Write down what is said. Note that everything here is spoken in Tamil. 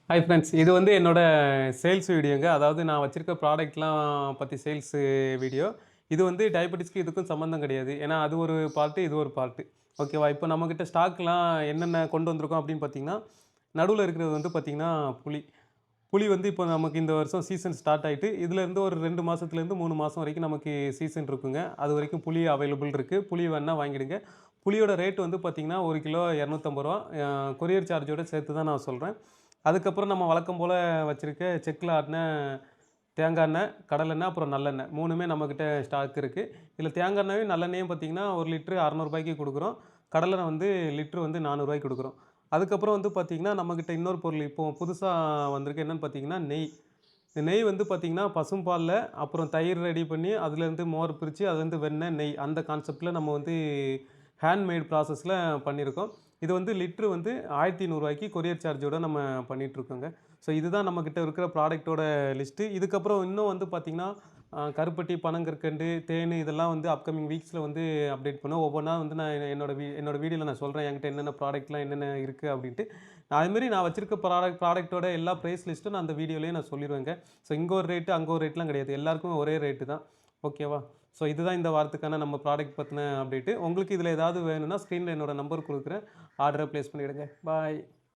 ஹாய் ஃப்ரெண்ட்ஸ், இது வந்து என்னோட சேல்ஸ் வீடியோங்க. அதாவது நான் வச்சிருக்க ப்ராடக்ட்லாம் பத்தி சேல்ஸ் வீடியோ. இது வந்து டயபெட்டிஸ்க்கு இதுக்கும் சம்மந்தம் கிடையாது. ஏன்னா அது ஒரு பார்ட்டு, இது ஒரு பார்ட்டு. ஓகேவா? இப்போ நம்மகிட்ட ஸ்டாக்லாம் என்னென்ன கொண்டு வந்திருக்கோம் அப்படின்னு பார்த்தீங்கன்னா, நடுவுல இருக்கிறது வந்து பார்த்தீங்கன்னா புளி. புளி வந்து இப்போ நமக்கு இந்த வருஷம் சீசன் ஸ்டார்ட் ஆயிட்டு, இதுலேருந்து ஒரு 2 மாசத்துலேருந்து 3 மாசம் வரைக்கும் நமக்கு சீசன் இருக்குங்க. அது வரைக்கும் புளி அவைலபிள் இருக்கு. புளி வேணா வாங்கிடுங்க. புளியோட ரேட் வந்து பார்த்தீங்கன்னா, 1 கிலோ ரூ. 250. கொரியர் சார்ஜோட சேர்த்து தான் நான் சொல்றேன். அதுக்கப்புறம் நம்ம வழக்கம் போல வச்சிருக்க செக்குல ஆட்டுன தேங்காய் எண்ணெய், கடலெண்ணெய், அப்புறம் நல்லெண்ணெய் 3மே நம்மக்கிட்ட ஸ்டாக் இருக்கு. இதில தேங்காய் எண்ணெயும், நல்லெண்ணெயும் பார்த்தீங்கன்னா, 1 லிட்டரு ரூ. 600க்கு குடுக்குறோம். கடலெண்ணெய் வந்து லிட்டரு வந்து ரூ. 400க்கு குடுக்குறோம். அதுக்கப்புறம் வந்து பார்த்தீங்கன்னா, நம்மகிட்ட இன்னொரு பொருள் இப்போ புதுசா வந்திருக்கு. என்னன்னு பார்த்தீங்கன்னா, நெய். இந்த நெய் வந்து பார்த்தீங்கன்னா, பசும்பால்ல அப்புறம் தயிர் ரெடி பண்ணி, அதுலேருந்து மோர் பிரிச்சு, அதுலேருந்து வெண்ணெய், நெய் அந்த கான்செப்ட்ல நம்ம வந்து ஹேண்ட்மேட் ப்ராசஸ்ல பண்ணியிருக்கோம். இது வந்து லிட்டரு வந்து ரூ. 1500க்கு கொரியர் சார்ஜோட நம்ம பண்ணிட்டுருக்கோங்க. ஸோ இதுதான் நம்மகிட்ட இருக்கிற ப்ராடக்ட்டோட லிஸ்ட்டு. இதுக்கப்புறம் இன்னும் வந்து பார்த்தீங்கன்னா, கருப்பட்டி, பனங்கற்கண்டு, தேனு இதெல்லாம் வந்து அப்கமிங் வீக்ஸ்ல வந்து அப்டேட் பண்ணுவேன். ஒவ்வொன்னா வந்து நான் என்னோட வீடியோல நான் சொல்றேன். என்கிட்ட என்னென்ன ப்ராடக்ட்லாம் என்னென்ன இருக்கு அப்டின்ட்டு. அதுமாரி நான் வச்சிருக்க ப்ராடக்ட்டோட எல்லா பிரைஸ் லிஸ்ட்டும் நான் அந்த வீடியோலயே நான் சொல்லிருவேங்க. ஸோ இங்க ஒரு ரேட்டு, அங்க ஒரு ரேட்லாம் கிடையாது. எல்லாருக்கும் ஒரே ரேட்டு தான். ஓகேவா? ஸோ இதுதான் இந்த வாரத்துக்கான நம்ம ப்ராடக்ட் பத்தின அப்டேட்டு. உங்களுக்கு இதில ஏதாவது வேணும்னா ஸ்க்ரீன்ல என்னோட நம்பர் குடுக்குறேன். ஆர்டர பிளேஸ் பண்ணிடுங்க. பாய்.